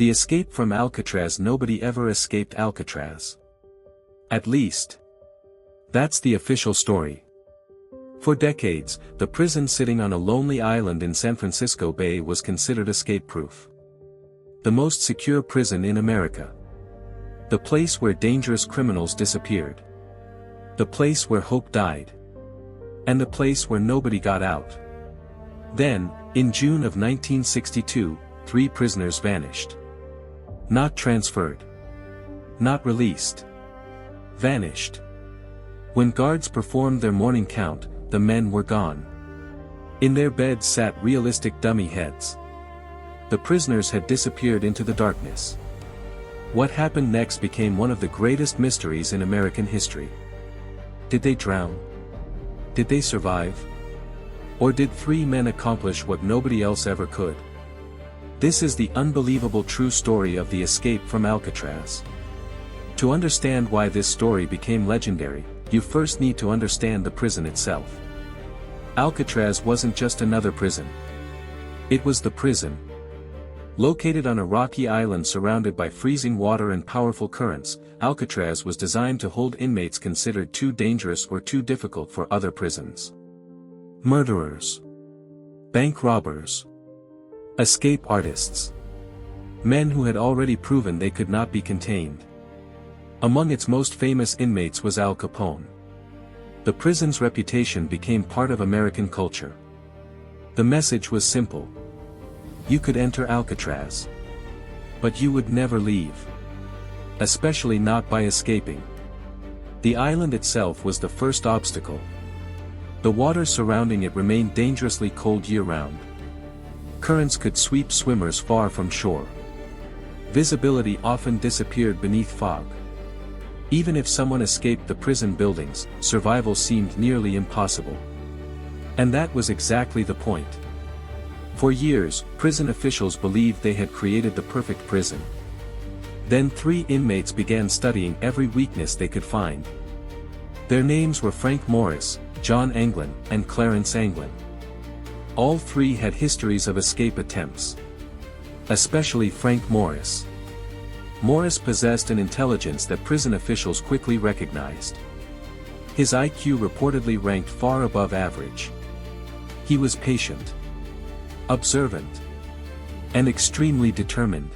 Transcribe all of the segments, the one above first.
The escape from Alcatraz. Nobody ever escaped Alcatraz. At least, that's the official story. For decades, the prison sitting on a lonely island in San Francisco Bay was considered escape-proof. The most secure prison in America. The place where dangerous criminals disappeared. The place where hope died. And the place where nobody got out. Then, in June of 1962, 3 prisoners vanished. Not transferred. Not released. Vanished. When guards performed their morning count, the men were gone. In their beds sat realistic dummy heads. The prisoners had disappeared into the darkness. What happened next became one of the greatest mysteries in American history. Did they drown? Did they survive? Or did 3 men accomplish what nobody else ever could? This is the unbelievable true story of the escape from Alcatraz. To understand why this story became legendary, you first need to understand the prison itself. Alcatraz wasn't just another prison. It was the prison. Located on a rocky island surrounded by freezing water and powerful currents, Alcatraz was designed to hold inmates considered too dangerous or too difficult for other prisons. Murderers. Bank robbers. Escape artists. Men who had already proven they could not be contained. Among its most famous inmates was Al Capone. The prison's reputation became part of American culture. The message was simple. You could enter Alcatraz. But you would never leave. Especially not by escaping. The island itself was the first obstacle. The water surrounding it remained dangerously cold year-round. Currents could sweep swimmers far from shore. Visibility often disappeared beneath fog. Even if someone escaped the prison buildings, survival seemed nearly impossible. And that was exactly the point. For years, prison officials believed they had created the perfect prison. Then 3 inmates began studying every weakness they could find. Their names were Frank Morris, John Anglin, and Clarence Anglin. All 3 had histories of escape attempts. Especially Frank Morris. Morris possessed an intelligence that prison officials quickly recognized. His IQ reportedly ranked far above average. He was patient, observant, and extremely determined.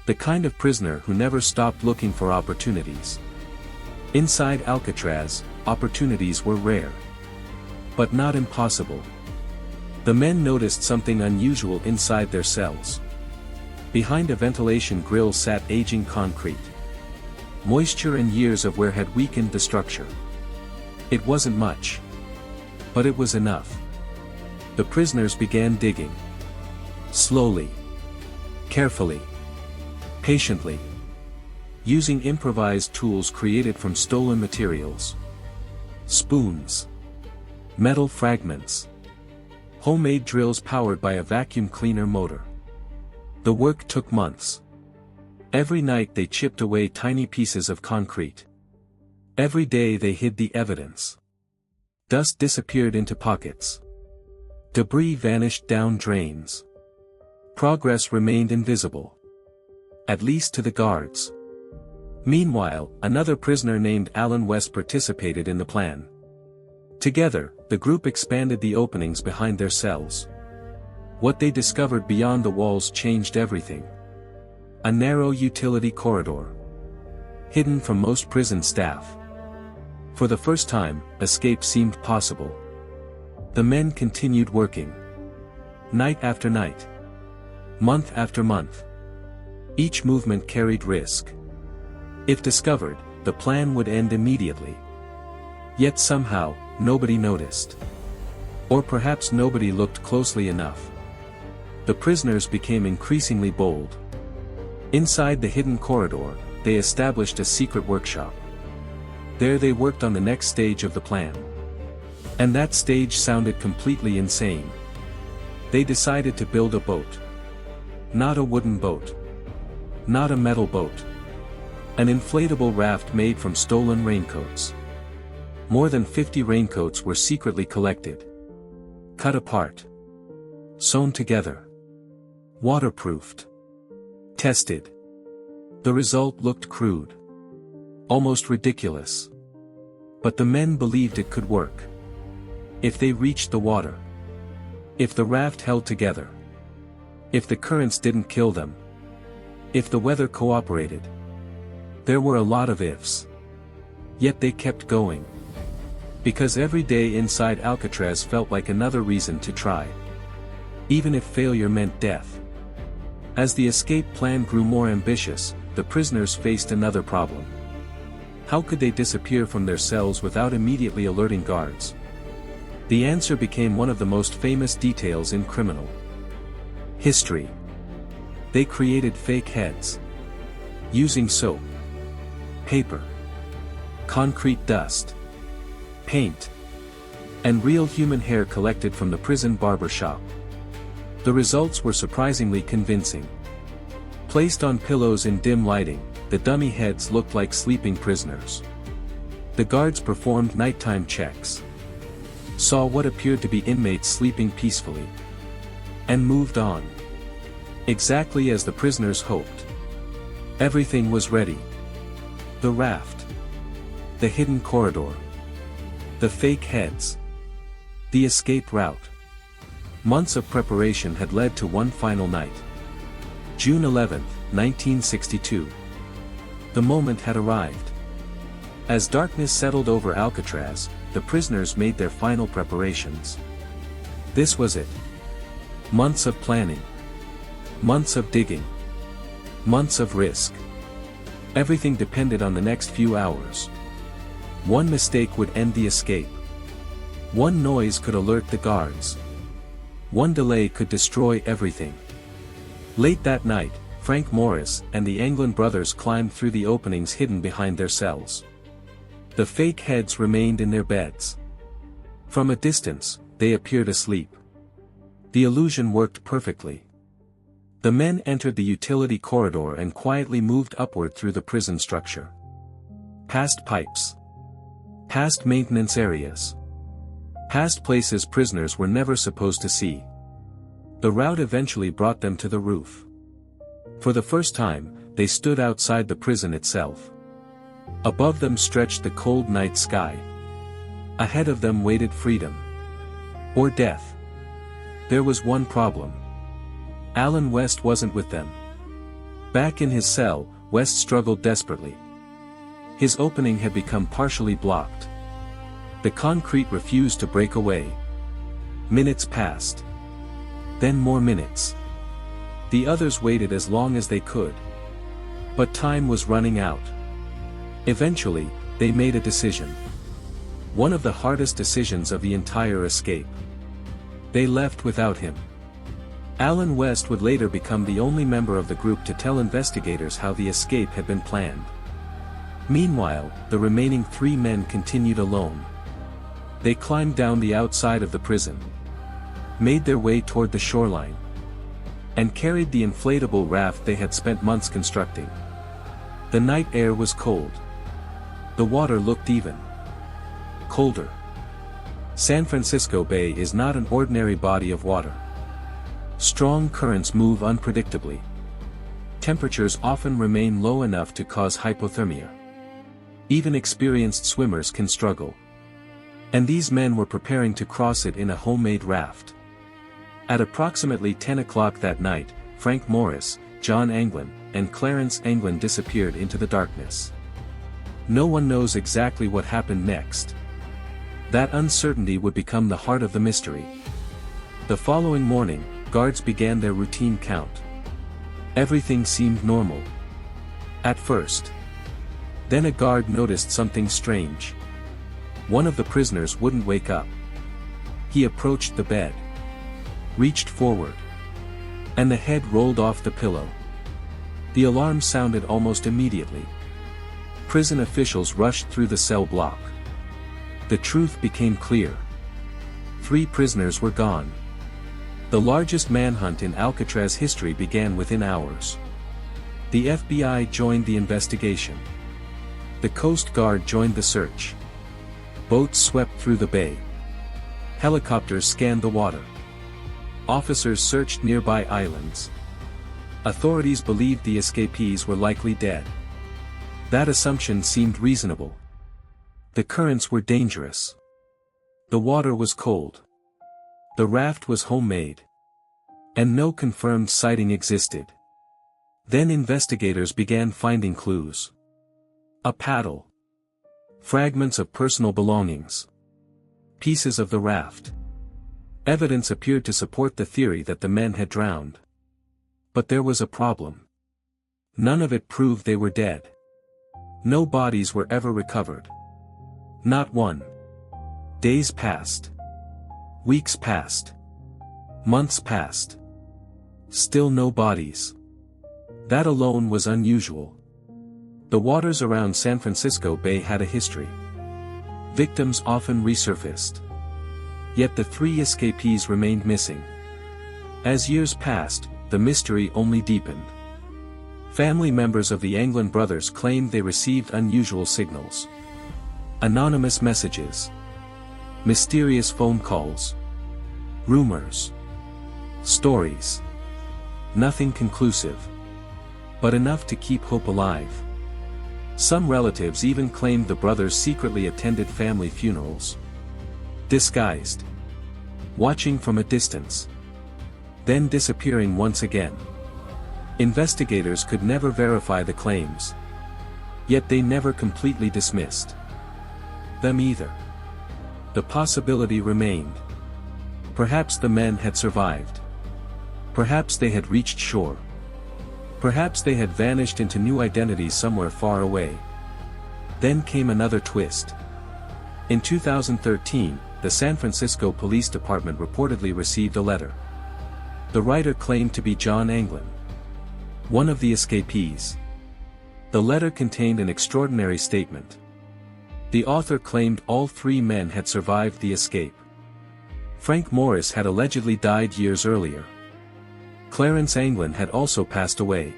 The kind of prisoner who never stopped looking for opportunities. Inside Alcatraz, opportunities were rare. But not impossible. The men noticed something unusual inside their cells. Behind a ventilation grill sat aging concrete. Moisture and years of wear had weakened the structure. It wasn't much. But it was enough. The prisoners began digging. Slowly. Carefully. Patiently. Using improvised tools created from stolen materials. Spoons. Metal fragments. Homemade drills powered by a vacuum cleaner motor. The work took months. Every night they chipped away tiny pieces of concrete. Every day they hid the evidence. Dust disappeared into pockets. Debris vanished down drains. Progress remained invisible. At least to the guards. Meanwhile, another prisoner named Alan West participated in the plan. Together, the group expanded the openings behind their cells. What they discovered beyond the walls changed everything. A narrow utility corridor. Hidden from most prison staff. For the first time, escape seemed possible. The men continued working. Night after night. Month after month. Each movement carried risk. If discovered, the plan would end immediately. Yet somehow, nobody noticed. Or perhaps nobody looked closely enough. The prisoners became increasingly bold. Inside the hidden corridor, they established a secret workshop. There they worked on the next stage of the plan. And that stage sounded completely insane. They decided to build a boat. Not a wooden boat. Not a metal boat. An inflatable raft made from stolen raincoats. More than 50 raincoats were secretly collected. Cut apart. Sewn together. Waterproofed. Tested. The result looked crude. Almost ridiculous. But the men believed it could work. If they reached the water. If the raft held together. If the currents didn't kill them. If the weather cooperated. There were a lot of ifs. Yet they kept going. Because every day inside Alcatraz felt like another reason to try. Even if failure meant death. As the escape plan grew more ambitious, the prisoners faced another problem. How could they disappear from their cells without immediately alerting guards? The answer became one of the most famous details in criminal history. They created fake heads. Using soap, paper, concrete dust, paint, and real human hair collected from the prison barber shop. The results were surprisingly convincing. Placed on pillows in dim lighting, the dummy heads looked like sleeping prisoners. The guards performed nighttime checks. Saw what appeared to be inmates sleeping peacefully. And moved on. Exactly as the prisoners hoped. Everything was ready. The raft. The hidden corridor. The fake heads. The escape route. Months of preparation had led to one final night. June 11, 1962. The moment had arrived. As darkness settled over Alcatraz, the prisoners made their final preparations. This was it. Months of planning. Months of digging. Months of risk. Everything depended on the next few hours. One mistake would end the escape. One noise could alert the guards. One delay could destroy everything. Late that night, Frank Morris and the Anglin brothers climbed through the openings hidden behind their cells. The fake heads remained in their beds. From a distance, they appeared asleep. The illusion worked perfectly. The men entered the utility corridor and quietly moved upward through the prison structure. Past pipes. Past maintenance areas. Past places prisoners were never supposed to see. The route eventually brought them to the roof. For the first time, they stood outside the prison itself. Above them stretched the cold night sky. Ahead of them waited freedom. Or death. There was one problem. Alan West wasn't with them. Back in his cell, West struggled desperately. His opening had become partially blocked. The concrete refused to break away. Minutes passed. Then more minutes. The others waited as long as they could. But time was running out. Eventually, they made a decision. One of the hardest decisions of the entire escape. They left without him. Alan West would later become the only member of the group to tell investigators how the escape had been planned. Meanwhile, the remaining 3 men continued alone. They climbed down the outside of the prison. Made their way toward the shoreline. And carried the inflatable raft they had spent months constructing. The night air was cold. The water looked even colder. San Francisco Bay is not an ordinary body of water. Strong currents move unpredictably. Temperatures often remain low enough to cause hypothermia. Even experienced swimmers can struggle. And these men were preparing to cross it in a homemade raft. At approximately 10 o'clock that night, Frank Morris, John Anglin, and Clarence Anglin disappeared into the darkness. No one knows exactly what happened next. That uncertainty would become the heart of the mystery. The following morning, guards began their routine count. Everything seemed normal. At first. Then a guard noticed something strange. One of the prisoners wouldn't wake up. He approached the bed. Reached forward. And the head rolled off the pillow. The alarm sounded almost immediately. Prison officials rushed through the cell block. The truth became clear. 3 prisoners were gone. The largest manhunt in Alcatraz history began within hours. The FBI joined the investigation. The Coast Guard joined the search. Boats swept through the bay. Helicopters scanned the water. Officers searched nearby islands. Authorities believed the escapees were likely dead. That assumption seemed reasonable. The currents were dangerous. The water was cold. The raft was homemade. And no confirmed sighting existed. Then investigators began finding clues. A paddle. Fragments of personal belongings. Pieces of the raft. Evidence appeared to support the theory that the men had drowned. But there was a problem. None of it proved they were dead. No bodies were ever recovered. Not one. Days passed. Weeks passed. Months passed. Still no bodies. That alone was unusual. The waters around San Francisco Bay had a history. Victims often resurfaced. Yet the 3 escapees remained missing. As years passed, the mystery only deepened. Family members of the Anglin brothers claimed they received unusual signals. Anonymous messages. Mysterious phone calls. Rumors. Stories. Nothing conclusive. But enough to keep hope alive. Some relatives even claimed the brothers secretly attended family funerals. Disguised. Watching from a distance. Then disappearing once again. Investigators could never verify the claims. Yet they never completely dismissed them either. The possibility remained. Perhaps the men had survived. Perhaps they had reached shore. Perhaps they had vanished into new identities somewhere far away. Then came another twist. In 2013, the San Francisco Police Department reportedly received a letter. The writer claimed to be John Anglin, one of the escapees. The letter contained an extraordinary statement. The author claimed all 3 men had survived the escape. Frank Morris had allegedly died years earlier. Clarence Anglin had also passed away.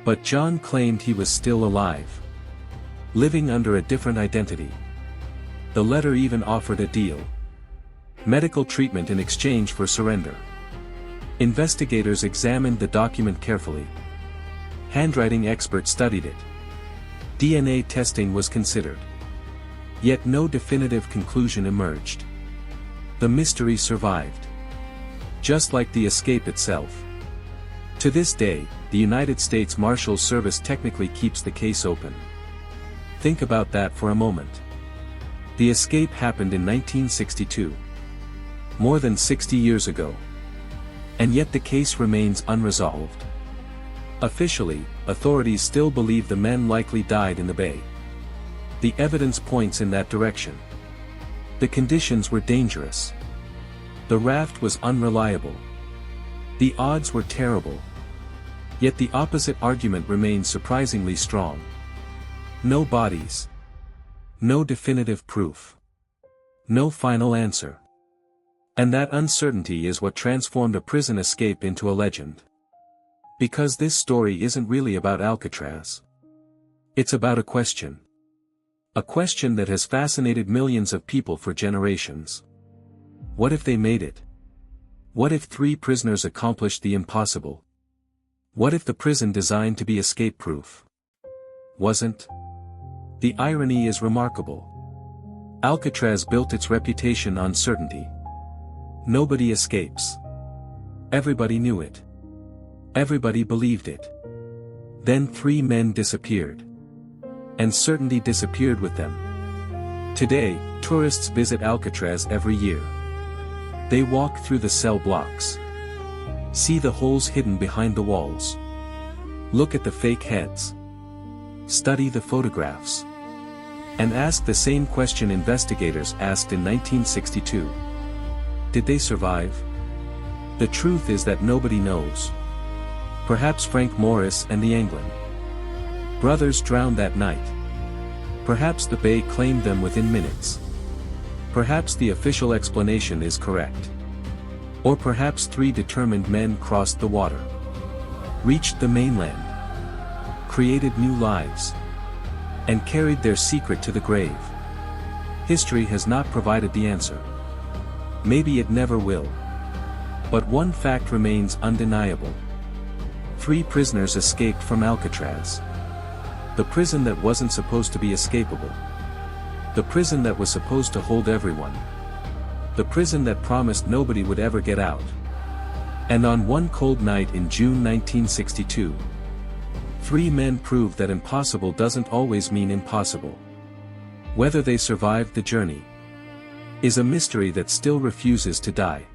But John claimed he was still alive, living under a different identity. The letter even offered a deal. Medical treatment in exchange for surrender. Investigators examined the document carefully. Handwriting experts studied it. DNA testing was considered. Yet no definitive conclusion emerged. The mystery survived. Just like the escape itself. To this day, the United States Marshals Service technically keeps the case open. Think about that for a moment. The escape happened in 1962. More than 60 years ago. And yet the case remains unresolved. Officially, authorities still believe the men likely died in the bay. The evidence points in that direction. The conditions were dangerous. The raft was unreliable. The odds were terrible. Yet the opposite argument remains surprisingly strong. No bodies. No definitive proof. No final answer. And that uncertainty is what transformed a prison escape into a legend. Because this story isn't really about Alcatraz. It's about a question. A question that has fascinated millions of people for generations. What if they made it? What if 3 prisoners accomplished the impossible? What if the prison designed to be escape-proof wasn't? The irony is remarkable. Alcatraz built its reputation on certainty. Nobody escapes. Everybody knew it. Everybody believed it. Then 3 men disappeared. And certainty disappeared with them. Today, tourists visit Alcatraz every year. They walk through the cell blocks. See the holes hidden behind the walls. Look at the fake heads. Study the photographs. And ask the same question investigators asked in 1962. Did they survive? The truth is that nobody knows. Perhaps Frank Morris and the Anglin brothers drowned that night. Perhaps the bay claimed them within minutes. Perhaps the official explanation is correct. Or perhaps 3 determined men crossed the water, reached the mainland, created new lives, and carried their secret to the grave. History has not provided the answer. Maybe it never will. But one fact remains undeniable. 3 prisoners escaped from Alcatraz. The prison that wasn't supposed to be escapable. The prison that was supposed to hold everyone. The prison that promised nobody would ever get out. And on one cold night in June 1962, 3 men proved that impossible doesn't always mean impossible. Whether they survived the journey is a mystery that still refuses to die.